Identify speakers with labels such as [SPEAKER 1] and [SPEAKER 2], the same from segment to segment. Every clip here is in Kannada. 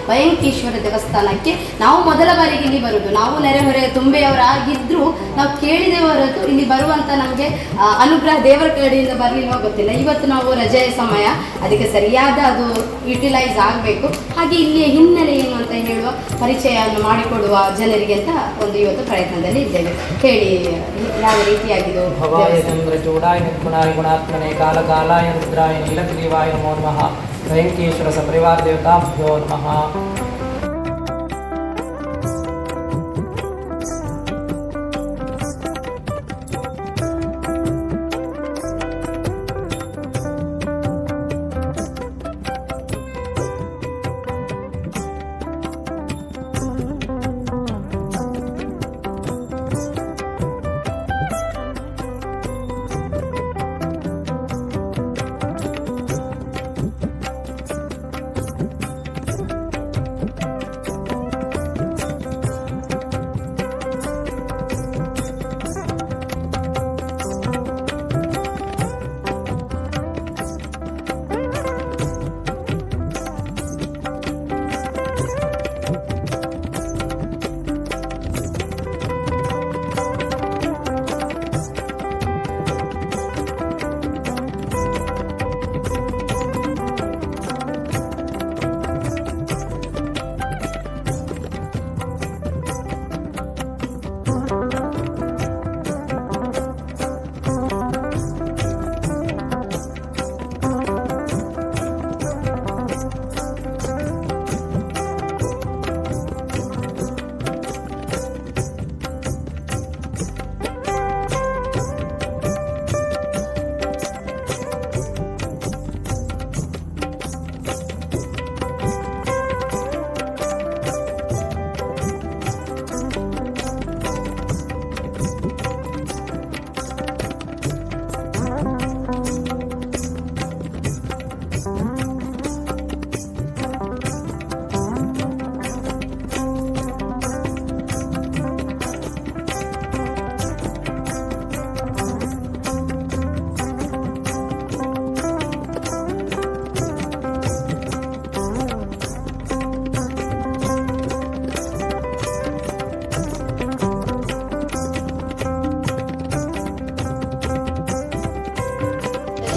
[SPEAKER 1] ಭಯಂಕೇಶ್ವರ ದೇವಸ್ಥಾನಕ್ಕೆ ನಾವು ಮೊದಲ ಬಾರಿಗೆ ಇಲ್ಲಿ ಬರುವುದು. ನಾವು ನೆರೆಹೊರೆ ತುಂಬೆಯವರಾಗಿದ್ದರೂ ನಾವು ಕೇಳಿದವರದ್ದು ಇಲ್ಲಿ ಬರುವಂಥ ನಮಗೆ ಅನುಗ್ರಹ ದೇವರ ಕಡೆಯಿಂದ ಬರಲಿಲ್ವ ಗೊತ್ತಿಲ್ಲ. ಇವತ್ತು ನಾವು ರಜೆಯ ಸಮಯ, ಅದಕ್ಕೆ ಸರಿಯಾದ ಅದು ಯುಟಿಲೈಸ್ ಆಗಬೇಕು. ಹಾಗೆ ಇಲ್ಲಿಯ ಹಿನ್ನೆಲೆ ಏನು ಅಂತ ಹೇಳುವ ಪರಿಚಯವನ್ನು ಮಾಡಿಕೊಡುವ ಜನರಿಗೆ ಅಂತ ಒಂದು ಇವತ್ತು ಪ್ರಯತ್ನದಲ್ಲಿ ಇದ್ದೇವೆ. ಹೇಳಿ, ಯಾವ ರೀತಿಯಾಗಿದ್ದು?
[SPEAKER 2] ಭವಾಯ ಚಂದ್ರ ಚೂಡಾಯ ನಿರ್ಗುಣಾಯ ಗುಣಾತ್ಮನೆ ಕಾಲ ಕಾಲಾಯ ರುದ್ರಾಯ ನೀಲಗ್ರೀವಾಯ ನಮೋ ನಮಃ. ಭಯಂಕೇಶ್ವರ ಸಪರಿವಾರ ದೇವತಾಭ್ಯೋ ನಮಃ.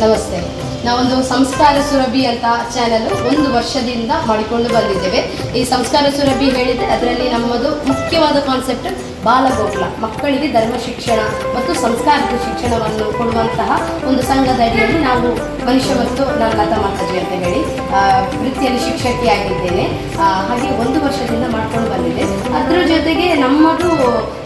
[SPEAKER 1] ನಮಸ್ತೆ. ನಾವೊಂದು ಸಂಸ್ಕಾರ ಸುರಭಿ ಅಂತ ಚಾನಲ್ 1 ವರ್ಷದಿಂದ ಮಾಡಿಕೊಂಡು ಬಂದಿದ್ದೇವೆ. ಈ ಸಂಸ್ಕಾರ ಸುರಭಿ ಹೇಳಿದರೆ ಅದರಲ್ಲಿ ನಮ್ಮದು ಮುಖ್ಯವಾದ ಕಾನ್ಸೆಪ್ಟ್ ಬಾಲಗೋಕುಲ, ಮಕ್ಕಳಿಗೆ ಧರ್ಮ ಶಿಕ್ಷಣ ಮತ್ತು ಸಂಸ್ಕಾರದ ಶಿಕ್ಷಣವನ್ನು ಕೊಡುವಂತಹ ಒಂದು ಸಂಘದ ಅಡಿಯಲ್ಲಿ ನಾವು ಮನುಷ್ಯ ಮತ್ತು ನಾನು ಲತಾ ಮಾತಾಜಿ ಅಂತ ಹೇಳಿ ವೃತ್ತಿಯಲ್ಲಿ ಶಿಕ್ಷಕಿಯಾಗಿದ್ದೇನೆ. ಹಾಗೆ 1 ವರ್ಷದಿಂದ ಮಾಡ್ಕೊಂಡು ಬಂದಿದ್ದೆ. ಅದರ ಜೊತೆಗೆ ನಮ್ಮದು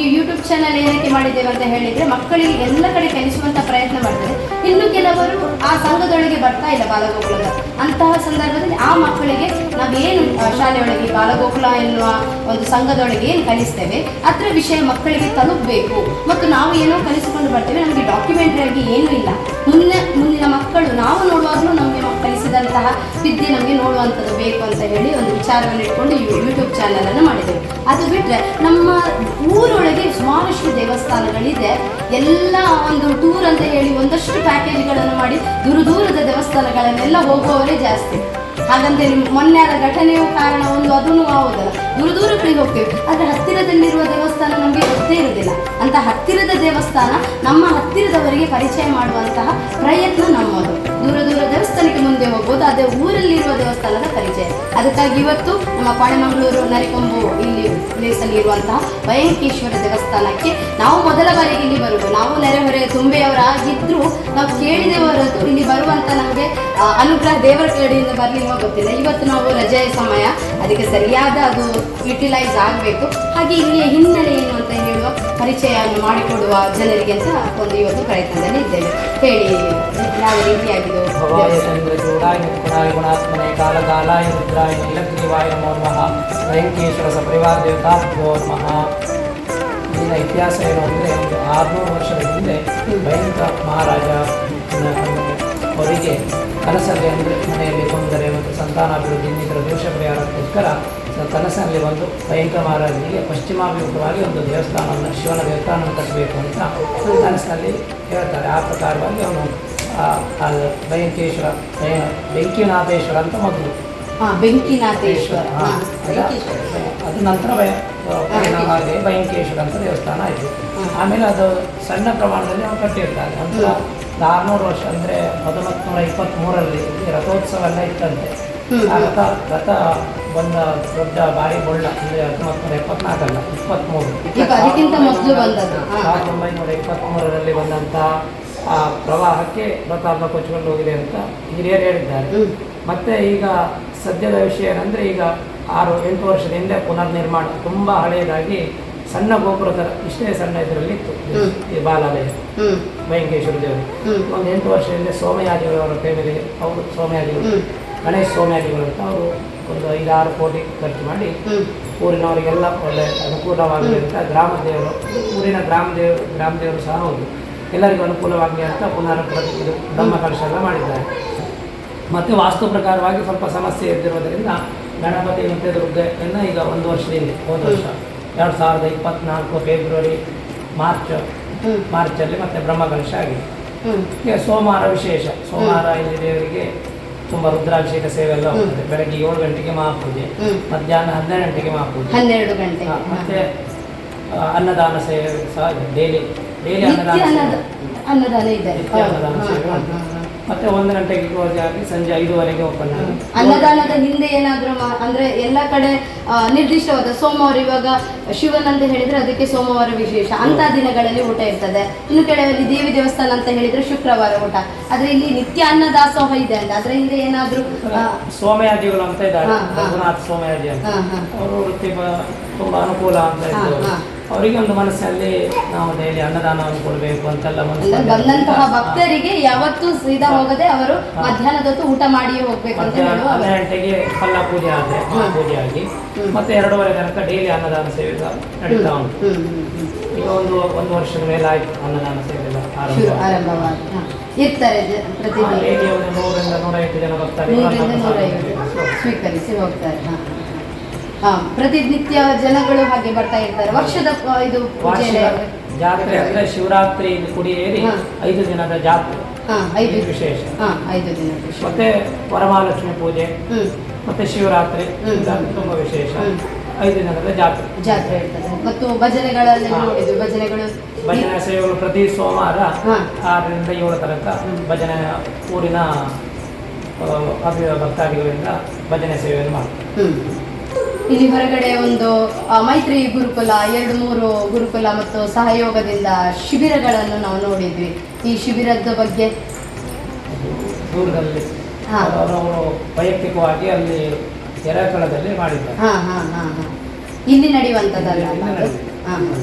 [SPEAKER 1] ಈ ಯೂಟ್ಯೂಬ್ ಚಾನಲ್ ಏನಕ್ಕೆ ಮಾಡಿದ್ದೇವೆ ಅಂತ ಹೇಳಿದರೆ ಮಕ್ಕಳಿಗೆ ಎಲ್ಲ ಕಡೆ ಕಲಿಸುವಂಥ ಪ್ರಯತ್ನ ಮಾಡ್ತಾರೆ. ಇನ್ನು ಕೆಲವರು ಆ ಸಂಘದೊಳಗೆ ಬರ್ತಾ ಇಲ್ಲ ಬಾಲಗೋಕುಲದ, ಅಂತಹ ಸಂದರ್ಭದಲ್ಲಿ ಆ ಮಕ್ಕಳಿಗೆ ನಾವೇನು ಶಾಲೆಯೊಳಗೆ ಬಾಲಗೋಕುಲ ಎನ್ನುವ ಒಂದು ಸಂಘದೊಳಗೆ ಏನು ಕಲಿಸ್ತೇವೆ ಅದರ ವಿಷಯ ಮಕ್ಕಳಿಗೆ ತಲುಪಬೇಕು. ಮತ್ತು ನಾವು ಏನೋ ಕಲಿಸಿಕೊಂಡು ಬರ್ತೇವೆ, ನಮಗೆ ಡಾಕ್ಯುಮೆಂಟ್ರಿ ಆಗಿ ಏನೂ ಇಲ್ಲ. ಮುಂದಿನ ಮಕ್ಕಳು ನಾವು ನೋಡುವಾಗಲೂ ನಮಗೆ ಕಲಿಸಿದಂತಹ ವಿದ್ಯೆ ನಮಗೆ ನೋಡುವಂಥದ್ದು ಬೇಕು ಅಂತ ಹೇಳಿ ಒಂದು ವಿಚಾರವನ್ನು ಇಟ್ಕೊಂಡು ಯೂಟ್ಯೂಬ್ ಚಾನಲನ್ನು ಮಾಡಿದ್ದೇವೆ. ಅದು ಬಿಟ್ಟರೆ ನಮ್ಮ ಊರೊಳಗೆ ಸುಮಾರಷ್ಟು ದೇವಸ್ಥಾನಗಳಿದೆ. ಎಲ್ಲ ಒಂದು ಟೂರ್ ಅಂತ ಹೇಳಿ ಒಂದಷ್ಟು ಪ್ಯಾಕೇಜ್ಗಳನ್ನು ಮಾಡಿ ದೂರದ ದೇವಸ್ಥಾನಗಳನ್ನೆಲ್ಲ ಹೋಗುವವರೇ ಜಾಸ್ತಿ. ಹಾಗಂತ ಮೊನ್ನೆ ಆದ ಘಟನೆಯೂ ಕಾರಣ ಒಂದು, ಅದೂ ಆಗೋದಲ್ಲ, ದೂರ ಕಡೆಗೆ ಹೋಗ್ತೇವೆ. ಆದರೆ ಹತ್ತಿರದಲ್ಲಿರುವ ದೇವಸ್ಥಾನ ನಮಗೆ ಗೊತ್ತೇ ಇರುವುದಿಲ್ಲ. ಅಂತ ಹತ್ತಿರದ ದೇವಸ್ಥಾನ ನಮ್ಮ ಹತ್ತಿರದವರಿಗೆ ಪರಿಚಯ ಮಾಡುವಂತಹ ಪ್ರಯತ್ನ ನಮ್ಮದು. ದೂರ ದೇವಸ್ಥಾನಕ್ಕೆ ಮುಂದೆ ಹೋಗ್ಬೋದು, ಅದೇ ಊರಲ್ಲಿರುವ ದೇವಸ್ಥಾನದ ಪರಿಚಯ. ಅದಕ್ಕಾಗಿ ಇವತ್ತು ನಮ್ಮ ಪಾಣೆಮಂಗಳೂರು ನರಿಕೊಂಬು ಇಲ್ಲಿ ಪ್ಲೇಸಲ್ಲಿ ಇರುವಂತಹ ಭಯಂಕೇಶ್ವರ ದೇವಸ್ಥಾನಕ್ಕೆ ನಾವು ಮೊದಲ ಬಾರಿಗೆ ಇಲ್ಲಿ ಬರುವುದು. ನಾವು ನೆರೆಹೊರೆ ತುಂಬೆಯವರಾಗಿದ್ದರೂ ನಾವು ಕೇಳಿದವರದ್ದು ಇಲ್ಲಿ ಬರುವಂಥ ನಮಗೆ ಅನುಗ್ರಹ ದೇವರ ಕಡೆಯಿಂದ ಬರಲಿಲ್ವ ಗೊತ್ತಿಲ್ಲ. ಇವತ್ತು ನಾವು ರಜೆಯ ಸಮಯ, ಅದಕ್ಕೆ ಸರಿಯಾದ ಅದು ಯುಟಿಲೈಸ್ ಆಗಬೇಕು. ಹಾಗೆ ಇಲ್ಲಿಯ ಹಿನ್ನೆಲೆ ಏನು ಅಂತ ಹೇಳುವ ಪರಿಚಯವನ್ನು ಮಾಡಿಕೊಡುವ ಜನರಿಗೆ ಅಂತ ಒಂದು ಇವತ್ತು ಪ್ರಯತ್ನದಲ್ಲಿ ಇದ್ದೇವೆ. ಹೇಳಿ, ಯಾವ ರೀತಿಯಾಗಿದ್ದು?
[SPEAKER 2] ಭವಾಯ ಚಂದ್ರ ಚೂಡಾಯ ನಿರ್ಗುಣಾಯ ಗುಣಾತ್ಮನೆ ಕಾಲ ಕಾಲಾಯ ರುದ್ರಾಯ ನೀಲಗ್ರೀವಾಯ ನಮೋ ನಮಃ. ಭಯಂಕೇಶ್ವರ ಸಪರಿವಾರ ದೇವತಾಭ್ಯೋ ನಮಃ. ಇಲ್ಲಿನ ಇತಿಹಾಸ ಏನು ಅಂದರೆ, ಒಂದು 600 ವರ್ಷದ ಹಿಂದೆ ಭಯಂಕರ ಮಹಾರಾಜ ಅವರಿಗೆ ಕನಸಲ್ಲಿ ಅಂದರೆ ಮನೆಯಲ್ಲಿ ತೊಂದರೆ ಮತ್ತು ಸಂತಾನಾಭಿವೃದ್ಧಿ ಇನ್ನಿತರ ದೋಷ ಪರಿಹಾರಕ್ಕೋಸ್ಕರ ಕನಸಲ್ಲಿ ಬಂದು ಭಯಂಕರ ಮಹಾರಾಜನಿಗೆ ಪಶ್ಚಿಮಾಭಿಮುಖವಾಗಿ ಒಂದು ದೇವಸ್ಥಾನವನ್ನು, ಶಿವನ ದೇವಸ್ಥಾನವನ್ನು ಕಟ್ಟಬೇಕು ಅಂತ ಕನಸಿನಲ್ಲಿ ಹೇಳ್ತಾರೆ. ಆ ಪ್ರಕಾರವಾಗಿ ಅವನು ಭಯಂಕೇಶ್ವರ ಬೆಂಕಿನಾಥೇಶ್ವರ ಅಂತ ಮೊದಲು.
[SPEAKER 1] ಬೆಂಕಿನಾಥೇಶ್ವರ.
[SPEAKER 2] ಅದು ನಂತರ ಹಾಗೆ ಭಯಂಕೇಶ್ವರ ಅಂತ ದೇವಸ್ಥಾನ ಆಯಿತು. ಆಮೇಲೆ ಅದು ಸಣ್ಣ ಪ್ರಮಾಣದಲ್ಲಿ ನಾವು ಕಟ್ಟಿರ್ತಾರೆ. ನಂತರ 600 ವರ್ಷ ಅಂದರೆ 1923ರಲ್ಲಿ ರಥೋತ್ಸವ ಎಲ್ಲ ಇತ್ತಂತೆ. ಆ ರಥ ಬಂದ ದೊಡ್ಡ ಭಾರಿ ಬೊಳ್ಳ ಅಂದರೆ 1974 1923ರಲ್ಲಿ ಬಂದಂತಹ ಆ ಪ್ರವಾಹಕ್ಕೆ ರಥ ಎಲ್ಲ ಕೊಚ್ಚಿಕೊಂಡು ಹೋಗಿದೆ ಅಂತ ಹಿರಿಯರು ಹೇಳಿದ್ದಾರೆ. ಮತ್ತು ಈಗ ಸದ್ಯದ ವಿಷಯ ಏನಂದರೆ ಈಗ 6-8 ವರ್ಷದ ಹಿಂದೆ ಪುನರ್ನಿರ್ಮಾಣ ತುಂಬ ಹಳೆಯದಾಗಿ ಸಣ್ಣ ಗೋಪುರ ಥರ ಇಷ್ಟೇ ಸಣ್ಣ ಇದರಲ್ಲಿ ಇತ್ತು ಈ ಬಾಲಾಲಯ ಭಯಂಕೇಶ್ವರ ದೇವರು. ಒಂದು 8 ವರ್ಷ ಹಿಂದೆ ಸೋಮಯಾಜಿಗಳವರ ಫೇಮಿಲಿ ಅವರು ಸೋಮಯಾಜಿಗಳು ಗಣೇಶ್ ಸೋಮಯಾಜಿಗಳು ಅಂತ ಅವರು ಒಂದು 5-6 ಕೋಟಿ ಖರ್ಚು ಮಾಡಿ ಊರಿನವರಿಗೆಲ್ಲ ಒಳ್ಳೆ ಅನುಕೂಲವಾಗಲಿ ಅಂತ ಗ್ರಾಮದೇವರು ಊರಿನ ಗ್ರಾಮದೇವರು ಸಹ ಹೌದು ಎಲ್ಲರಿಗೂ ಅನುಕೂಲವಾಗಲಿ ಅಂತ ಇದು ಬ್ರಹ್ಮಕಲಶ ಎಲ್ಲ ಮಾಡಿದ್ದಾರೆ. ಮತ್ತು ವಾಸ್ತು ಪ್ರಕಾರವಾಗಿ ಸ್ವಲ್ಪ ಸಮಸ್ಯೆ ಇದ್ದಿರೋದರಿಂದ ಗಣಪತಿ ಮತ್ತು ದುರ್ಗೆಯನ್ನು ಈಗ 1 ವರ್ಷದಿಂದ ಹೋದ ವರ್ಷ 2024 ಫೆಬ್ರವರಿ ಮಾರ್ಚಲ್ಲಿ ಮತ್ತೆ ಬ್ರಹ್ಮಕಲಶ ಆಗಿದೆ. ಈಗ ಸೋಮವಾರ ವಿಶೇಷ. ಸೋಮವಾರ ಇಲ್ಲಿ ದೇವರಿಗೆ ತುಂಬ ರುದ್ರಾಭಿಷೇಕ ಸೇವೆ ಎಲ್ಲ ಹೋಗ್ತದೆ. ಬೆಳಗ್ಗೆ 7 ಗಂಟೆಗೆ ಮಹಾಪೂಜೆ, ಮಧ್ಯಾಹ್ನ 12 ಗಂಟೆಗೆ ಮಹಾಪೂಜೆ,
[SPEAKER 1] 12 ಗಂಟೆ
[SPEAKER 2] ಮತ್ತೆ ಅನ್ನದಾನ ಸೇವೆ ಸಹ ಡೈಲಿ
[SPEAKER 1] ಅನ್ನದಾನ ಇದೆ.
[SPEAKER 2] ಅನ್ನದಾನ ಸೇವೆ ಮತ್ತೆ 1 ಗಂಟೆಗೆ ಕ್ಲೋಸ್ ಆಗಿ ಸಂಜೆ 5:30ಗೆ ಓಪನ್ ಆಗಿ.
[SPEAKER 1] ಅನ್ನದಾನದ ಹಿಂದೆ ಏನಾದರೂ ಅಂದ್ರೆ ಎಲ್ಲ ಕಡೆ ನಿರ್ದಿಷ್ಟವಾದ ಸೋಮವಾರ, ಇವಾಗ ಶಿವನ್ ಅಂತ ಹೇಳಿದ್ರೆ ಅದಕ್ಕೆ ಸೋಮವಾರ ವಿಶೇಷ ಅಂತ ದಿನಗಳಲ್ಲಿ ಊಟ ಇರ್ತದೆ. ಇನ್ನು ಕೆಲವಲ್ಲಿ ದೇವಿ ದೇವಸ್ಥಾನ ಅಂತ ಹೇಳಿದ್ರೆ ಶುಕ್ರವಾರ ಊಟ. ಆದ್ರೆ ಇಲ್ಲಿ ನಿತ್ಯ ಅನ್ನದಾಸೋಹ ಇದೆ ಅಂತ ಅದ್ರ ಹಿಂದೆ ಏನಾದ್ರು
[SPEAKER 2] ಸೋಮಯಾಜಿಗಳು ಅಂತ ಇದ್ದಾರೆ. ರಘುನಾಥ್ ಸೋಮಯಾಜಿ ಅಂತ ಅವರು ವೃತ್ತಿ ತುಂಬಾ ಅನುಕೂಲ ಅಂತ ಇದ್ದಾರೆ. ಅವರಿಗೆ ಒಂದು ಮನಸ್ಸಲ್ಲಿ ನಾವು ಡೈಲಿ ಅನ್ನದಾನವನ್ನು ಕೊಡಬೇಕು ಅಂತೆಲ್ಲ
[SPEAKER 1] ಬಂದಂತಹ ಭಕ್ತರಿಗೆ ಯಾವತ್ತೂ ಸೀದಾ ಹೋಗದೆ ಅವರು ಮಧ್ಯಾಹ್ನದ ಹೊತ್ತು ಊಟ ಮಾಡಿಯೇ ಹೋಗ್ಬೇಕು ಅಂತ
[SPEAKER 2] 12 ಗಂಟೆಗೆ ಪಲ್ಲ ಪೂಜೆ ಆದ್ರೆ ಪೂಜೆ ಆಗಿ ಮತ್ತೆ 2:30 ತನಕ ಡೈಲಿ ಅನ್ನದಾನ ಸೇವೆ ನಡೀತಾ ಉಂಟು. ಈಗ ಒಂದು ವರ್ಷದ ಮೇಲೆ ಆಯ್ತು ಅನ್ನದಾನ ಸೇವೆ ಎಲ್ಲ
[SPEAKER 1] ಆರಂಭವಾಗಿ ಇರ್ತಾರೆ.
[SPEAKER 2] ಡೈಲಿ ಒಂದು 100-150 ಜನ ಬರ್ತಾರೆ,
[SPEAKER 1] ಸ್ವೀಕರಿಸಿ ಹೋಗ್ತಾರೆ. ಪ್ರತಿನಿತ್ಯ ಜನಗಳು ಹಾಗೆ ಬರ್ತಾ ಇರ್ತಾರೆ. ವರ್ಷದ ಇದು
[SPEAKER 2] ಜಾತ್ರೆ ಅಂದ್ರೆ ಶಿವರಾತ್ರಿ ಕುಡಿಯೇರಿ 5 ದಿನದ ಜಾತ್ರೆ, 5 ವಿಶೇಷ.
[SPEAKER 1] 5 ದಿನ
[SPEAKER 2] ಮತ್ತೆ ವರಮಹಾಲಕ್ಷ್ಮಿ ಪೂಜೆ ಮತ್ತೆ ಶಿವರಾತ್ರಿ ತುಂಬಾ ವಿಶೇಷ. 5 ದಿನದ ಜಾತ್ರೆ
[SPEAKER 1] ಇರ್ತದೆ. ಮತ್ತು ಭಜನೆಗಳಲ್ಲಿ ನೋಡಿದ್ವಿ, ಭಜನೆ
[SPEAKER 2] ಸೇವೆಗಳು ಪ್ರತಿ ಸೋಮವಾರ 6ರಿಂದ 7 ತನಕ ಭಜನೆ ಊರಿನ ಭಕ್ತಾದಿಗಳಿಂದ ಭಜನೆ ಸೇವೆಯನ್ನು ಮಾಡ್ತಾರೆ.
[SPEAKER 1] ಇಲ್ಲಿ ಹೊರಗಡೆ ಒಂದು ಮೈತ್ರಿ ಗುರುಕುಲ, 2-3 ಗುರುಕುಲ ಮತ್ತು ಸಹಯೋಗದಿಂದ ಶಿಬಿರಗಳನ್ನು ನಾವು ನೋಡಿದ್ವಿ. ಈ ಶಿಬಿರದ ಬಗ್ಗೆ
[SPEAKER 2] ದೂರದಲ್ಲಿ ಅವರು ವೈಯಕ್ತಿಕವಾಗಿ ಅಲ್ಲಿ ಎರಕಳದಲ್ಲಿ ಮಾಡಿದ್ದಾರೆ.
[SPEAKER 1] ಇಲ್ಲಿ ನಡೆಯುವಂಥದ್ದಲ್ಲ.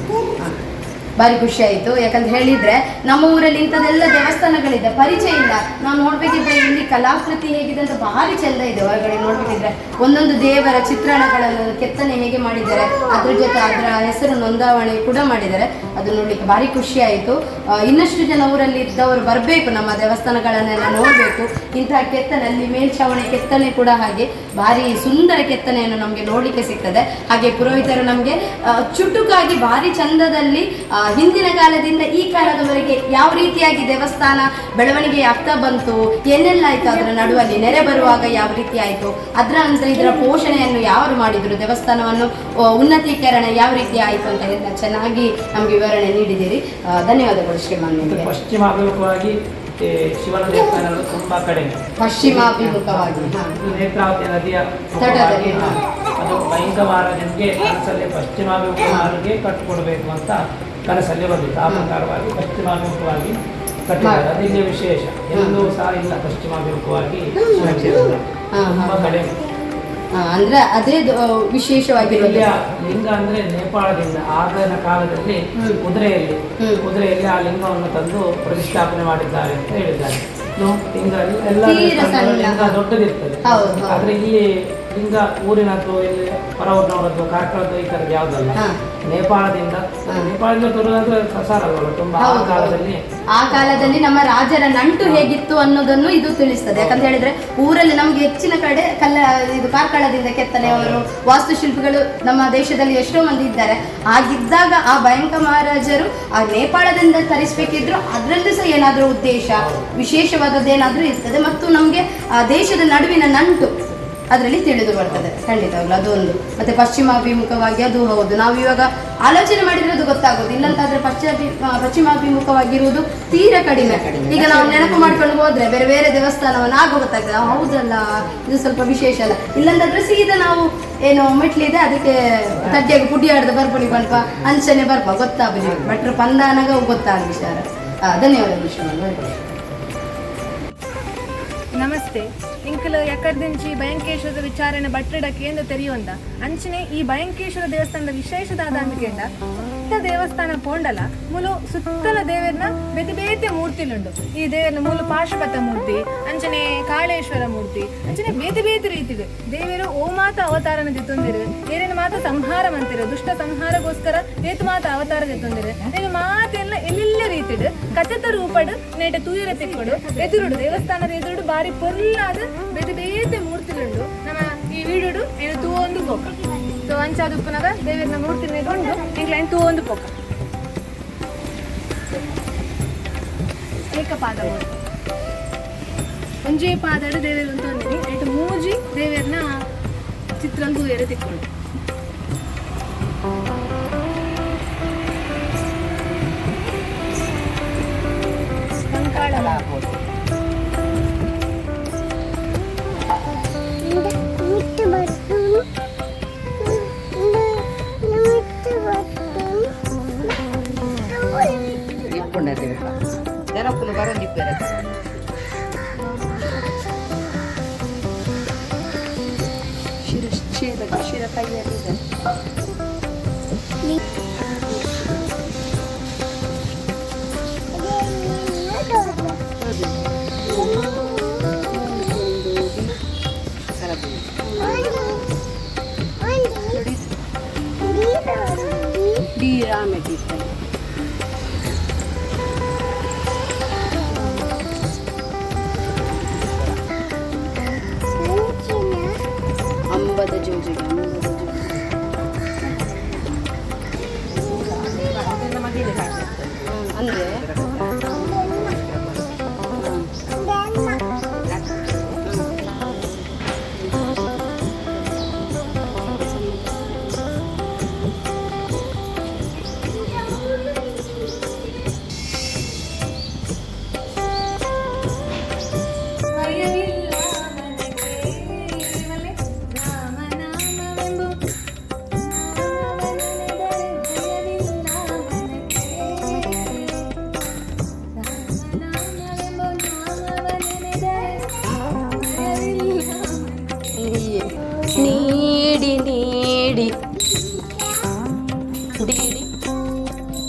[SPEAKER 1] ಭಾರಿ ಖುಷಿ ಆಯಿತು. ಯಾಕಂತ ಹೇಳಿದ್ರೆ ನಮ್ಮ ಊರಲ್ಲಿ ಇಂಥದ್ದೆಲ್ಲ ದೇವಸ್ಥಾನಗಳಿದೆ, ಪರಿಚಯ ಇಲ್ಲ. ನಾವು ನೋಡ್ಬೇಕಿದ್ರೆ ಇಲ್ಲಿ ಕಲಾಕೃತಿ ಹೇಗಿದೆ ಅಂತ ಭಾರಿ ಚೆಂದ ಇದೆ. ಹೊರಗಡೆ ನೋಡ್ಬೇಕಿದ್ರೆ ಒಂದೊಂದು ದೇವರ ಚಿತ್ರಣಗಳನ್ನು ಕೆತ್ತನೆ ಹೇಗೆ ಮಾಡಿದ್ದಾರೆ, ಅದ್ರ ಜೊತೆ ಅದರ ಹೆಸರು ನೋಂದಾವಣೆ ಕೂಡ ಮಾಡಿದ್ದಾರೆ. ಅದು ನೋಡ್ಲಿಕ್ಕೆ ಭಾರಿ ಖುಷಿ ಆಯಿತು. ಇನ್ನಷ್ಟು ಜನ ಊರಲ್ಲಿ ಇದ್ದವರು ಬರಬೇಕು, ನಮ್ಮ ದೇವಸ್ಥಾನಗಳನ್ನೆಲ್ಲ ನೋಡಬೇಕು. ಇಂತಹ ಕೆತ್ತನೆ, ಅಲ್ಲಿ ಮೇಲ್ಛಾವಣಿ ಕೆತ್ತನೆ ಕೂಡ ಹಾಗೆ ಭಾರಿ ಸುಂದರ ಕೆತ್ತನೆಯನ್ನು ನಮಗೆ ನೋಡಲಿಕ್ಕೆ ಸಿಗ್ತದೆ. ಹಾಗೆ ಪುರೋಹಿತರು ನಮಗೆ ಚುಟುಕಾಗಿ ಭಾರಿ ಚಂದದಲ್ಲಿ ಹಿಂದಿನ ಕಾಲದಿಂದ ಈ ಕಾಲದವರೆಗೆ ಯಾವ ರೀತಿಯಾಗಿ ದೇವಸ್ಥಾನ ಬೆಳವಣಿಗೆ ಆಗ್ತಾ ಬಂತು, ಏನೆಲ್ಲ ಆಯಿತು, ಅದರ ನಡುವಲ್ಲಿ ನೆರೆ ಬರುವಾಗ ಯಾವ ರೀತಿ ಆಯಿತು, ಅದರ ನಂತರ ಇದರ ಪೋಷಣೆಯನ್ನು ಯಾರು ಮಾಡಿದರು, ದೇವಸ್ಥಾನವನ್ನು ಉನ್ನತೀಕರಣ ಯಾವ ರೀತಿ ಆಯಿತು ಅಂತ ಎಲ್ಲ ಚೆನ್ನಾಗಿ ನಮಗೆ ವಿವರಣೆ ನೀಡಿದ್ದೀರಿ. ಧನ್ಯವಾದಗಳು ಶ್ರೀಮಾನ್ಯ.
[SPEAKER 2] ಪಶ್ಚಿಮಾಭಿಮುಖವಾಗಿ ಶಿವನ ದೇವಸ್ಥಾನಗಳು ತುಂಬಾ ಕಡಿಮೆ.
[SPEAKER 1] ಪಶ್ಚಿಮಾಭಿಮುಖವಾಗಿ
[SPEAKER 2] ನೇತ್ರಾವತಿ ನದಿಯ ತಟದಲ್ಲಿ ಅದು ಭಯಂಕರನಿಗೆ ಕನಸಲ್ಲಿ ಪಶ್ಚಿಮಾಭಿಮುಖವಾಗಿ ಕಟ್ಟಿಕೊಡ್ಬೇಕು ಅಂತ ಕನಸಲ್ಲಿ ಬಂದಿತ್ತು. ಆ ಪ್ರಕಾರವಾಗಿ ಪಶ್ಚಿಮಾಭಿಮುಖವಾಗಿ ಕಟ್ಟಿದ್ದಾರೆ. ಅದಿಲ್ಲಿ ವಿಶೇಷ, ಎಲ್ಲೂ ಸಹ ಇಲ್ಲ ಪಶ್ಚಿಮಾಭಿಮುಖವಾಗಿ ತುಂಬಾ ಕಡಿಮೆ.
[SPEAKER 1] ಅಂದ್ರೆ ಅದೇ ವಿಶೇಷವಾಗಿರುವ
[SPEAKER 2] ಲಿಂಗ ಅಂದ್ರೆ ನೇಪಾಳದಿಂದ ಆಗಿನ ಕಾಲದಲ್ಲಿ ಕುದುರೆಯಲ್ಲಿ ಆ ಲಿಂಗವನ್ನು ತಂದು ಪ್ರತಿಷ್ಠಾಪನೆ ಮಾಡಿದ್ದಾರೆ ಅಂತ ಹೇಳಿದ್ದಾರೆ. ಲಿಂಗ ಎಲ್ಲ ಲಿಂಗ ದೊಡ್ಡದಿರ್ತದೆ, ಆದ್ರೆ ಇಲ್ಲಿ ಲಿಂಗ ಊರಿನದ್ದು ಇಲ್ಲಿ ಹೊರವರ್ನವರದ್ದು ಕಾರ್ಕಳದ್ದು ಈ ಥರದ್ದು ಯಾವುದಲ್ಲ.
[SPEAKER 1] ಹಾ.
[SPEAKER 2] ನೇಪಾಳದಿಂದ ತರುವುದಾದ್ರೆ ಕಸಾರಗಳು ತುಂಬ ಆ
[SPEAKER 1] ಹೌದು.
[SPEAKER 2] ಕಾಲದಲ್ಲಿ
[SPEAKER 1] ಆ ಕಾಲದಲ್ಲಿ ನಮ್ಮ ರಾಜರ ನಂಟು ಹೇಗಿತ್ತು ಅನ್ನೋದನ್ನು ಇದು ತಿಳಿಸ್ತದೆ. ಯಾಕಂತ ಹೇಳಿದ್ರೆ ಊರಲ್ಲಿ ನಮ್ಗೆ ಹೆಚ್ಚಿನ ಕಡೆ ಇದು ಕಾರ್ಕಳದಿಂದ ಕೆತ್ತನೆಯವರು ವಾಸ್ತುಶಿಲ್ಪಿಗಳು ನಮ್ಮ ದೇಶದಲ್ಲಿ ಎಷ್ಟೋ ಮಂದಿ ಇದ್ದಾರೆ. ಹಾಗಿದ್ದಾಗ ಆ ಭಯಂಕ ಮಹಾರಾಜರು ಆ ನೇಪಾಳದಿಂದ ತರಿಸ್ಬೇಕಿದ್ರು ಅದರಲ್ಲೂ ಸಹ ಏನಾದರೂ ಉದ್ದೇಶ ವಿಶೇಷವಾದದ್ದೇನಾದ್ರೂ ಇರ್ತದೆ. ಮತ್ತು ನಮಗೆ ಆ ದೇಶದ ನಡುವಿನ ನಂಟು ಅದರಲ್ಲಿ ತಿಳಿದು ಬರ್ತದೆ ಖಂಡಿತವಾಗ್ಲು. ಅದೊಂದು ಮತ್ತೆ ಪಶ್ಚಿಮಾಭಿಮುಖವಾಗಿ ಅದು ಹೌದು. ನಾವು ಇವಾಗ ಆಲೋಚನೆ ಮಾಡಿದ್ರೆ ಅದು ಗೊತ್ತಾಗೋದು. ಇಲ್ಲಂತಾದ್ರೆ ಪಶ್ಚಿಮಾಭಿಮುಖವಾಗಿರುವುದು ತೀರಾ ಕಡಿಮೆ. ಈಗ ನಾವು ನೆನಪು ಮಾಡ್ಕೊಂಡು ಹೋದ್ರೆ ಬೇರೆ ಬೇರೆ ದೇವಸ್ಥಾನವನ್ನು ಆಗ ಗೊತ್ತಾಗ್ತದೆ, ಹೌದಲ್ಲ ಇದು ಸ್ವಲ್ಪ ವಿಶೇಷ ಅಲ್ಲ. ಇಲ್ಲಂತಾದ್ರೆ ಸೀದಾ ನಾವು ಏನು ಮೆಟ್ಲಿದೆ ಅದಕ್ಕೆ ತಡ್ಡಿಯಾಗಿ ಪುಡಿ ಆಡ್ದ ಬರ್ಪಣಿ ಬಲ್ಪ ಅಂಚನೆ ಬರ್ಪ ಗೊತ್ತಾಗಲಿ ಭಟ್ರು ಪಂದಾನಾಗ ಗೊತ್ತಾಗ ವಿಚಾರ. ಧನ್ಯವಾದ ವಿಷಯ.
[SPEAKER 3] ನಮಸ್ತೆ ಇಂಕಲು ಯಕರ್ದಿಂಚಿ ಭಯಂಕೇಶ್ವರದ ವಿಚಾರಣೆ ಬಟ್ಟಡ ಕೇಂದ್ರ ತೆರೆಯುವಂತ ಅಂಚನೆ ಈ ಭಯಂಕೇಶ್ವರ ದೇವಸ್ಥಾನದ ವಿಶೇಷದಾದ ಅಂದ್ಕೇಂಡ ಸುತ್ತ ದೇವಸ್ಥಾನ ಪೋಂಡಲ ಮೂಲು ಸುತ್ತಲ ದೇವರನ್ನ ಬೇತೆ ಬೇತೆ ಮೂರ್ತಿಲುಂಡು. ಈ ದೇವರನ ಮೂಲು ಪಾಶುಪತ ಮೂರ್ತಿ ಅಂಚನೆ ಕಾಳೇಶ್ವರ ಮೂರ್ತಿ ಅಂಚನೆ ಬೇತೆ ಬೇತೆ ರೀತಿಡು ದೇವರು ಓ ಮಾತ ಅವತಾರನ ದಿತ್ತೊಂದಿರು ಏನೇನ ಮಾತ ಸಂಹಾರ ಮಂತಿರು ದುಷ್ಟ ಸಂಹಾರಗೋಸ್ಕರ ಏತು ಮಾತ ಅವತಾರ ದಿತ್ತೊಂದಿರು ನೀನು ಮಾತೆಲ್ಲ ಎಲ್ಲೆಲ್ಲ ರೀತಿಡು ಕಥೆತ ರೂಪಡು ನೇಟ ತೂಯರ ತಿಕ್ಕಡು ಎದುರುಡು ದೇವಸ್ಥಾನದ ಎದುರುಡು ಬಾರಿ ಪೊರ್ಲಾದ ಬೇತೆ ಬೇತೆ ಮೂರ್ತಿಲುಂಡು. ನಮ್ಮ ಈ ವೀಡಿಯೋಡು ಏನು ತೂವೊಂದು ಪೋಕ ತೋ ಅಂಚಾದ ಉಪ್ಪುನಾಗ ದೇವರನ ಮೂರ್ತಿ ನೆಗೊಂಡು ಎಂಗ್ಲೈನ್ ತೂವೊಂದು ಪೋಕ ಏಕಪಾದ ಮೂರ್ತಿ ಒಂಜೇ ಪಾದಡು ದೇವರು ಅಂತ ಅಂದಿನಿ ಐಟು ಮೂಜಿ ದೇವರನ್ನ ಚಿತ್ರಲ್ ತೂಯರ ತಿಕ್ಕೊಂಡು ಕಂಕಾಳ
[SPEAKER 4] ಜನಕ್ಕೂ ಬರೋದಿಪ್ಪೇರ
[SPEAKER 1] ಶಿರ ಕೈಯಲ್ಲಿ ಡಿ ರಾಮಟಿ